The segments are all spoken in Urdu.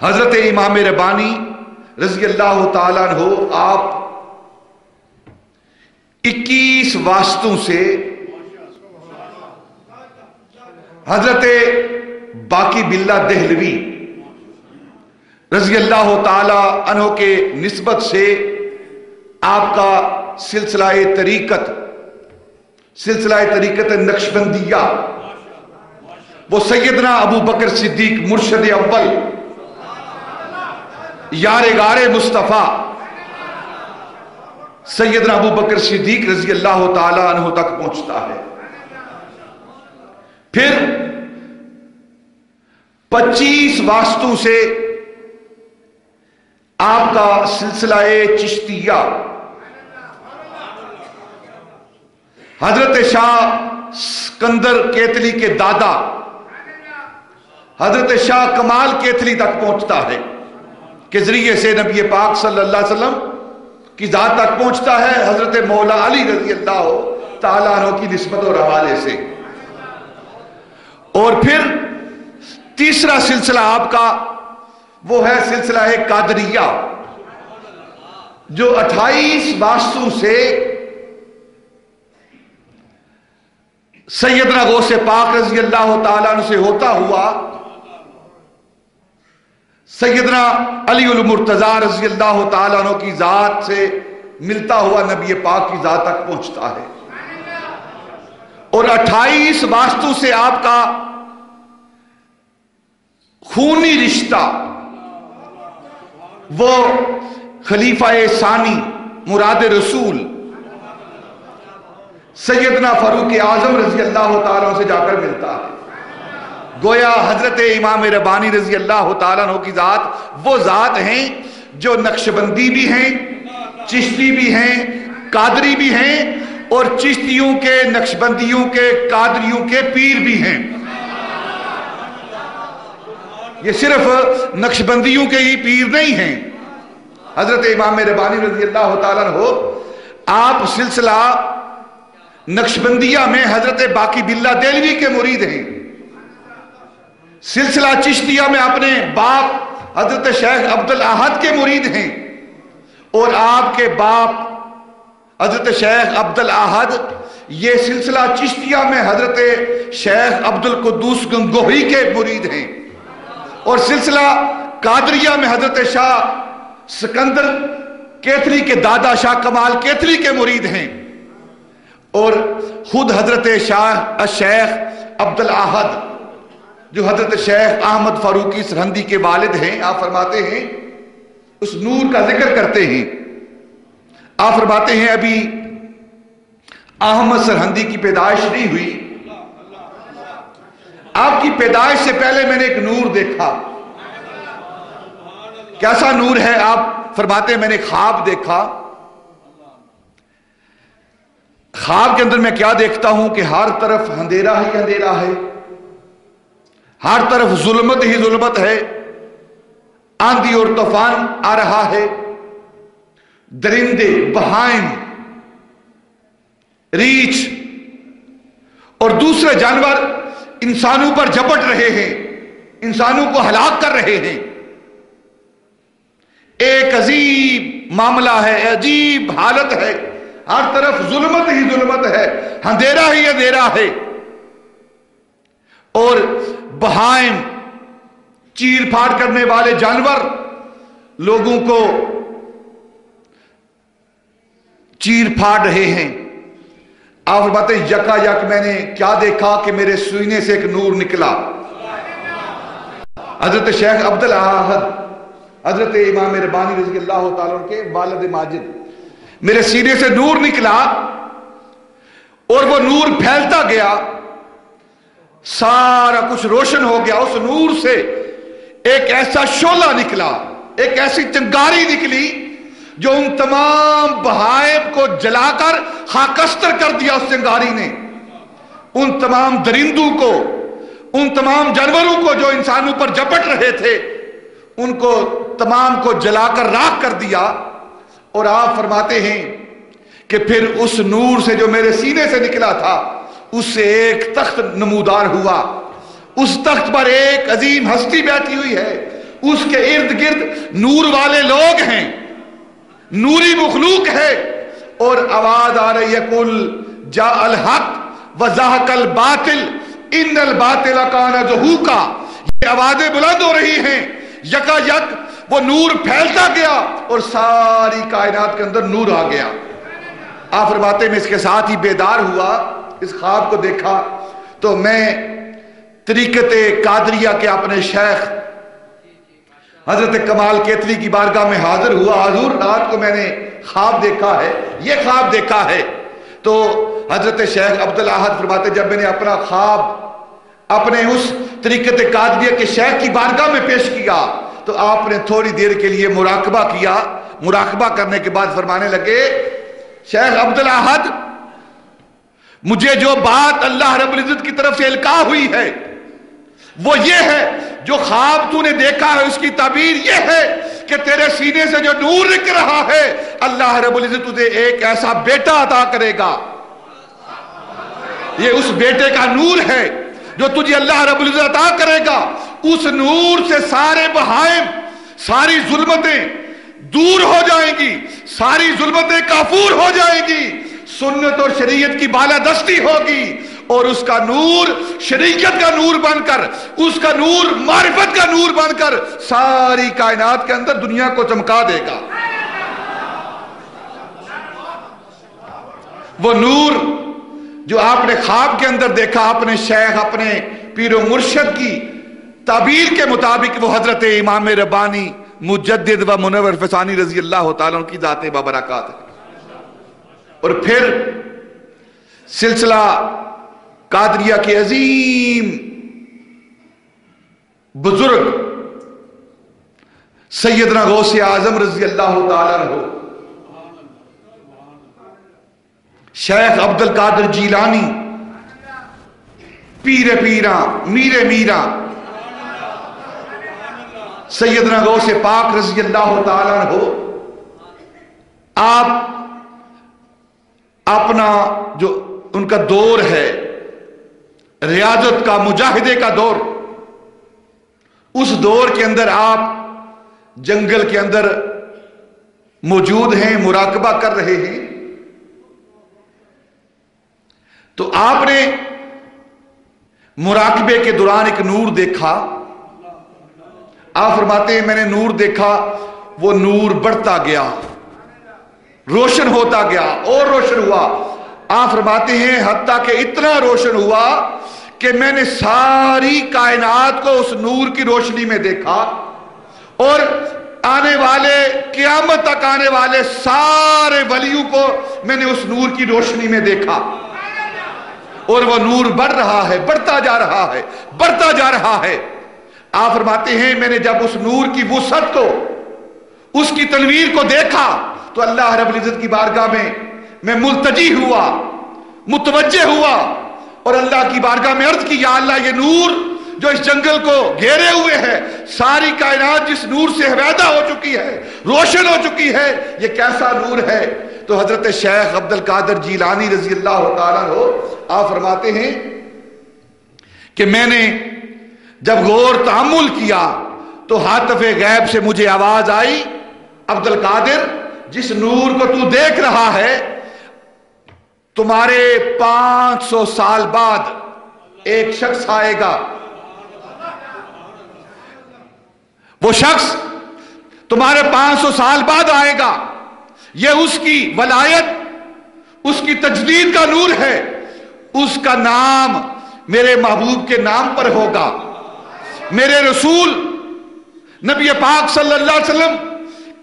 حضرت امام ربانی رضی اللہ تعالیٰ عنہ آپ 21 واسطوں سے حضرت باقی باللہ دہلوی رضی اللہ تعالی عنہ کے نسبت سے آپ کا سلسلہ طریقت نقشبندیہ وہ سیدنا ابو بکر صدیق مرشد اول یار غار مصطفیٰ سیدنا ابو بکر صدیق رضی اللہ تعالی عنہ تک پہنچتا ہے. پھر 25 واسطوں سے آپ کا سلسلہ چشتیہ حضرت شاہ سکندر کیتلی کے دادا حضرت شاہ کمال کیتلی تک پہنچتا ہے کے ذریعے سے نبی پاک صلی اللہ علیہ وسلم کی ذات تک پہنچتا ہے حضرت مولا علی رضی اللہ تعالیٰ عنہ کی نسبت اور حوالے سے. اور پھر تیسرا سلسلہ آپ کا وہ ہے سلسلہ قادریہ جو 28 واسطوں سے سیدنا غوث پاک رضی اللہ تعالیٰ عنہ سے ہوتا ہوا سیدنا علی المرتضی رضی اللہ تعالیٰ عنہ کی ذات سے ملتا ہوا نبی پاک کی ذات تک پہنچتا ہے. اور 28 واسطوں سے آپ کا خونی رشتہ وہ خلیفہ ثانی مراد رسول سیدنا فاروق اعظم رضی اللہ تعالیٰ عنہ سے جا کر ملتا ہے. گویا حضرت امام ربانی رضی اللہ تعالیٰ عنہ کی ذات وہ ذات ہیں جو نقشبندی بھی ہیں، چشتی بھی ہیں، قادری بھی ہیں اور چشتیوں کے، نقشبندیوں کے، قادریوں کے پیر بھی ہیں. یہ صرف نقشبندیوں کے ہی پیر نہیں ہیں. حضرت امام ربانی رضی اللہ تعالیٰ عنہ آپ سلسلہ نقشبندیہ میں حضرت باقی باللہ دہلوی کے مرید ہیں. سلسلہ چشتیہ میں اپنے باپ حضرت شیخ عبدالاحد کے مرید ہیں اور آپ کے باپ حضرت شیخ عبدالاحد یہ سلسلہ چشتیہ میں حضرت شیخ عبدالقدوس گنگوہی کے مرید ہیں اور سلسلہ قادریہ میں حضرت شاہ سکندر کیتلی کے دادا شاہ کمال کیتلی کے مرید ہیں اور خود حضرت شیخ عبدالاحد جو حضرت شیخ احمد فاروقی سرہندی کے والد ہیں، آپ فرماتے ہیں اس نور کا ذکر کرتے ہیں. آپ فرماتے ہیں ابھی احمد سرہندی کی پیدائش نہیں ہوئی، آپ کی پیدائش سے پہلے میں نے ایک نور دیکھا. کیسا نور ہے؟ آپ فرماتے ہیں میں نے خواب دیکھا. خواب کے اندر میں کیا دیکھتا ہوں کہ ہر طرف اندھیرا ہی اندھیرا ہے، ہر طرف ظلمت ہی ظلمت ہے، آندھی اور طوفان آ رہا ہے، درندے، بہائم، ریچھ اور دوسرے جانور انسانوں پر جھپٹ رہے ہیں، انسانوں کو ہلاک کر رہے ہیں. ایک عجیب معاملہ ہے، عجیب حالت ہے، ہر طرف ظلمت ہی ظلمت ہے، اندھیرا ہی اندھیرا ہے اور بہائم، چیر پھاڑ کرنے والے جانور لوگوں کو چیر پھاڑ رہے ہیں. آپ فرماتے ہیں یکا یک میں نے کیا دیکھا کہ میرے سینے سے ایک نور نکلا. حضرت شیخ عبدالاحد حضرت امام ربانی رضی اللہ تعالیٰ عنہ کے والد ماجد، میرے سینے سے نور نکلا اور وہ نور پھیلتا گیا، سارا کچھ روشن ہو گیا. اس نور سے ایک ایسا شعلہ نکلا، ایک ایسی چنگاری نکلی جو ان تمام بہائم کو جلا کر خاکستر کر دیا. اس چنگاری نے ان تمام درندوں کو، ان تمام جانوروں کو جو انسانوں پر جھپٹ رہے تھے، ان کو تمام کو جلا کر راکھ کر دیا. اور آپ فرماتے ہیں کہ پھر اس نور سے جو میرے سینے سے نکلا تھا اس سے ایک تخت نمودار ہوا. اس تخت پر ایک عظیم ہستی بیٹھی ہوئی ہے. اس کے ارد گرد نور والے لوگ ہیں، نوری مخلوق ہے، اور آواز آ رہی ہے قل جاء الحق وزہق الباطل ان الباطل کان زہوقا۔ یہ آوازیں بلند ہو رہی ہیں، یکا یک وہ نور پھیلتا گیا اور ساری کائنات کے اندر نور آ گیا۔ آپ فرماتے میں اس کے ساتھ ہی بیدار ہوا، اس خواب کو دیکھا تو میں طریقت قادریہ کے اپنے شیخ حضرت کمال کیتلی کی بارگاہ میں حاضر ہوا۔ حضور رات کو میں نے خواب دیکھا ہے، یہ خواب دیکھا ہے۔ تو حضرت شیخ عبدالاحد فرماتے جب میں نے اپنا خواب اپنے اس طریقت قادریہ کے شیخ کی بارگاہ میں پیش کیا تو آپ نے تھوڑی دیر کے لیے مراقبہ کیا۔ مراقبہ کرنے کے بعد فرمانے لگے شیخ عبدالاحد مجھے جو بات اللہ رب العزت کی طرف سے القاء ہوئی ہے وہ یہ ہے، جو خواب تو نے دیکھا ہے اس کی تعبیر یہ ہے کہ تیرے سینے سے جو نور نکل رہا ہے اللہ رب العزت تجھے ایک ایسا بیٹا عطا کرے گا۔ یہ اس بیٹے کا نور ہے جو تجھے اللہ رب العزت عطا کرے گا۔ اس نور سے سارے بہائم، ساری ظلمتیں دور ہو جائیں گی، ساری ظلمتیں کافور ہو جائیں گی، سنت اور شریعت کی بالادستی ہوگی، اور اس کا نور شریعت کا نور بن کر، اس کا نور معرفت کا نور بن کر ساری کائنات کے اندر دنیا کو چمکا دے گا۔ وہ نور جو آپ نے خواب کے اندر دیکھا اپنے شیخ، اپنے پیر و مرشد کی تعبیر کے مطابق، وہ حضرت امام ربانی مجدد و منور فسانی رضی اللہ تعالیٰ عنہ کی ذات بابرکات ہے۔ اور پھر سلسلہ قادریہ کے عظیم بزرگ سیدنا غوث اعظم رضی اللہ تعالیٰ عنہ شیخ عبد القادر جیلانی پیر پیراں میر میراں سیدنا غوث پاک رضی اللہ تعالیٰ عنہ آپ اپنا جو ان کا دور ہے ریاضت کا، مجاہدے کا دور، اس دور کے اندر آپ جنگل کے اندر موجود ہیں، مراقبہ کر رہے ہیں۔ تو آپ نے مراقبے کے دوران ایک نور دیکھا۔ آپ فرماتے ہیں میں نے نور دیکھا، وہ نور بڑھتا گیا، روشن ہوتا گیا اور روشن ہوا۔ آپ فرماتے ہیں حتیٰ کہ اتنا روشن ہوا کہ میں نے ساری کائنات کو اس نور کی روشنی میں دیکھا، اور آنے والے قیامت تک آنے والے سارے ولیوں کو میں نے اس نور کی روشنی میں دیکھا، اور وہ نور بڑھ رہا ہے، بڑھتا جا رہا ہے، بڑھتا جا رہا ہے۔ آپ فرماتے ہیں میں نے جب اس نور کی وسعت کو، اس کی تنویر کو دیکھا تو اللہ رب العزت کی بارگاہ میں ملتجی ہوا، متوجہ ہوا، اور اللہ کی بارگاہ میں عرض کی یا اللہ یہ نور جو اس جنگل کو گھیرے ہوئے ہے، ساری کائنات جس نور سے ہویدا ہو چکی ہے، روشن ہو چکی ہے، یہ کیسا نور ہے؟ تو حضرت شیخ عبد القادر جیلانی رضی اللہ تعالیٰ عنہ آپ فرماتے ہیں کہ میں نے جب غور تأمل کیا تو حاطف غیب سے مجھے آواز آئی عبد القادر جس نور کو تو دیکھ رہا ہے تمہارے 500 سال بعد ایک شخص آئے گا، وہ شخص تمہارے 500 سال بعد آئے گا، یہ اس کی ولایت، اس کی تجدید کا نور ہے، اس کا نام میرے محبوب کے نام پر ہوگا، میرے رسول نبی پاک صلی اللہ علیہ وسلم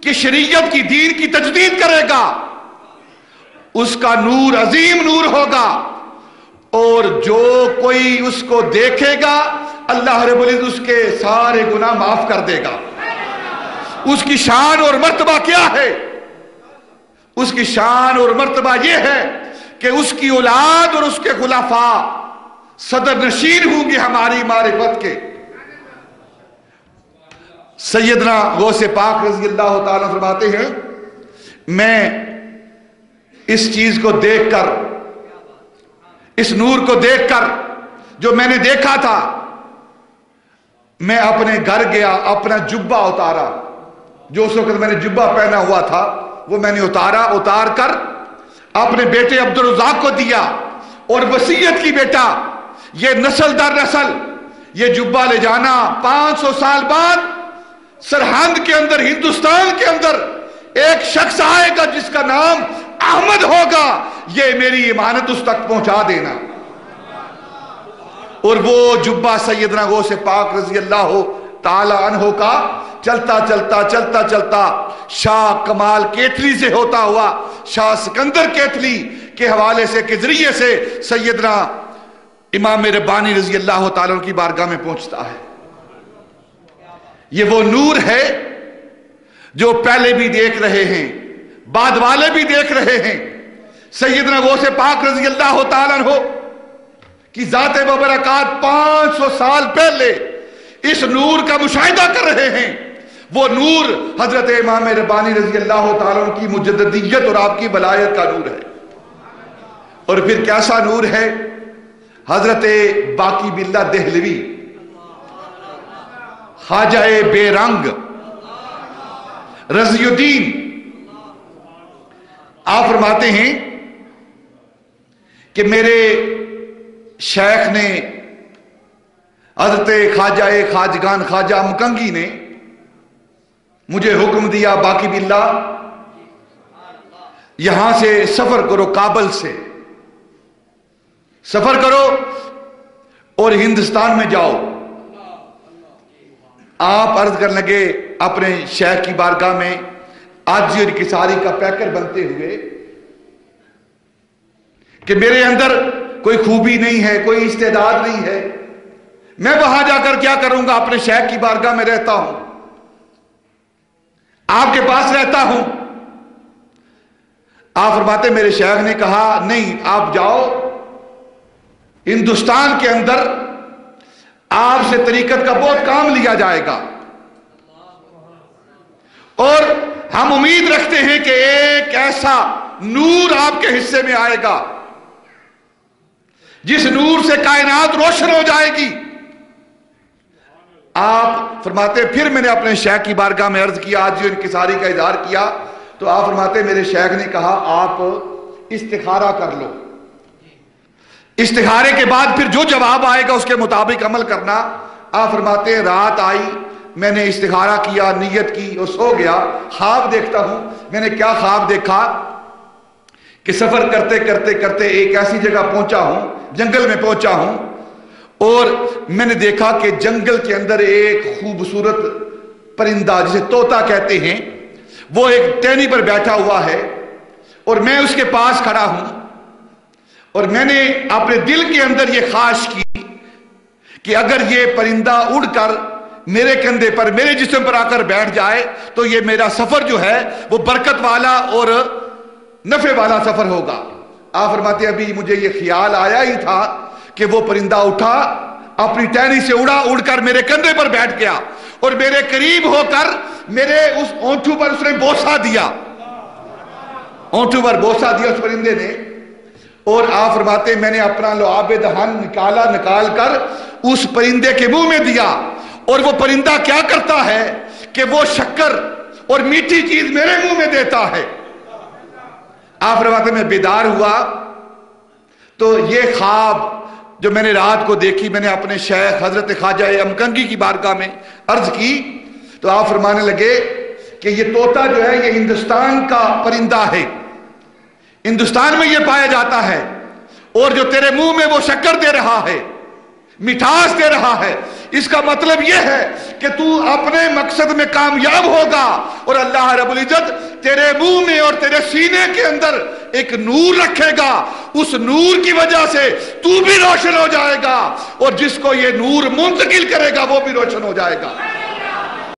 کی شریعت کی دین کی تجدید کرے گا، اس کا نور عظیم نور ہوگا، اور جو کوئی اس کو دیکھے گا اللہ رب العزت اس کے سارے گناہ معاف کر دے گا۔ اس کی شان اور مرتبہ کیا ہے؟ اس کی شان اور مرتبہ یہ ہے کہ اس کی اولاد اور اس کے خلفاء صدر نشین ہوں گے ہماری معرفت کے۔ سیدنا غوث پاک رضی اللہ تعالیٰ فرماتے ہیں میں اس چیز کو دیکھ کر، اس نور کو دیکھ کر جو میں نے دیکھا تھا، میں اپنے گھر گیا، اپنا جبہ اتارا، جو اس وقت میں نے جبہ پہنا ہوا تھا وہ میں نے اتار کر اپنے بیٹے عبدالرزاق کو دیا اور وصیت کی، بیٹا یہ نسل در نسل یہ جبہ لے جانا، 500 سال بعد سرہند کے اندر، ہندوستان کے اندر ایک شخص آئے گا جس کا نام احمد ہوگا، یہ میری امانت اس تک پہنچا دینا۔ اور وہ جبہ سیدنا غوث پاک رضی اللہ تعالی عنہ کا چلتا چلتا چلتا چلتا شاہ کمال کیتلی سے ہوتا ہوا شاہ سکندر کیتلی کے حوالے سے کے ذریعے سے سیدنا امام ربانی رضی اللہ تعالیٰ عنہ کی بارگاہ میں پہنچتا ہے۔ یہ وہ نور ہے جو پہلے بھی دیکھ رہے ہیں، بعد والے بھی دیکھ رہے ہیں۔ سیدنا غوث پاک رضی اللہ تعالیٰ عنہ کی ذات مبارکات 500 سال پہلے اس نور کا مشاہدہ کر رہے ہیں۔ وہ نور حضرت امام ربانی رضی اللہ تعالیٰ عنہ کی مجددیت اور آپ کی ولایت کا نور ہے۔ اور پھر کیسا نور ہے؟ حضرت باقی باللہ دہلوی، خواجہ بے رنگ رضی الدین، آپ فرماتے ہیں کہ میرے شیخ نے، حضرت خواجہ خواجگان خواجہ مکنگی نے مجھے حکم دیا، باقی باللہ یہاں سے سفر کرو، کابل سے سفر کرو اور ہندوستان میں جاؤ۔ آپ عرض کرنے لگے اپنے شیخ کی بارگاہ میں عاجزی اور انکساری کا پیکر بنتے ہوئے کہ میرے اندر کوئی خوبی نہیں ہے، کوئی استعداد نہیں ہے، میں وہاں جا کر کیا کروں گا؟ اپنے شیخ کی بارگاہ میں رہتا ہوں، آپ کے پاس رہتا ہوں۔ آپ فرماتے میرے شیخ نے کہا نہیں، آپ جاؤ، ہندوستان کے اندر آپ سے طریقت کا بہت کام لیا جائے گا، اور ہم امید رکھتے ہیں کہ ایک ایسا نور آپ کے حصے میں آئے گا جس نور سے کائنات روشن ہو جائے گی۔ آپ فرماتے پھر میں نے اپنے شیخ کی بارگاہ میں عرض کیا، عاجزی اور انکساری کا اظہار کیا، تو آپ فرماتے میرے شیخ نے کہا آپ استخارہ کر لو، استخارے کے بعد پھر جو جواب آئے گا اس کے مطابق عمل کرنا۔ آپ فرماتے ہیں رات آئی، میں نے استخارہ کیا، نیت کی اور سو گیا۔ خواب دیکھتا ہوں، میں نے کیا خواب دیکھا کہ سفر کرتے کرتے کرتے ایک ایسی جگہ پہنچا ہوں، جنگل میں پہنچا ہوں، اور میں نے دیکھا کہ جنگل کے اندر ایک خوبصورت پرندہ جسے طوطا کہتے ہیں وہ ایک ٹہنی پر بیٹھا ہوا ہے، اور میں اس کے پاس کھڑا ہوں، اور میں نے اپنے دل کے اندر یہ خواہش کی کہ اگر یہ پرندہ اڑ کر میرے کندھے پر، میرے جسم پر آ کر بیٹھ جائے تو یہ میرا سفر جو ہے وہ برکت والا اور نفع والا سفر ہوگا۔ آپ فرماتے ابھی مجھے یہ خیال آیا ہی تھا کہ وہ پرندہ اٹھا، اپنی ٹہنی سے اڑ کر میرے کندھے پر بیٹھ گیا، اور میرے قریب ہو کر میرے اس اونٹوں پر اس نے بوسہ دیا، اونٹوں پر بوسہ دیا اس پرندے نے۔ اور آپ فرماتے میں نے اپنا لعاب دہن نکال کر اس پرندے کے منہ میں دیا، اور وہ پرندہ کیا کرتا ہے کہ وہ شکر اور میٹھی چیز میرے منہ میں دیتا ہے۔ آپ فرماتے میں بیدار ہوا تو یہ خواب جو میں نے رات کو دیکھی، میں نے اپنے شیخ حضرت خواجہ امکنگی کی بارگاہ میں عرض کی، تو آپ فرمانے لگے کہ یہ طوطا جو ہے یہ ہندوستان کا پرندہ ہے، ہندوستان میں یہ پایا جاتا ہے، اور جو تیرے منہ میں وہ شکر دے رہا ہے، مٹھاس دے رہا ہے، اس کا مطلب یہ ہے کہ تو اپنے مقصد میں کامیاب ہوگا، اور اللہ رب العزت تیرے منہ میں اور تیرے سینے کے اندر ایک نور رکھے گا، اس نور کی وجہ سے تو بھی روشن ہو جائے گا، اور جس کو یہ نور منتقل کرے گا وہ بھی روشن ہو جائے گا۔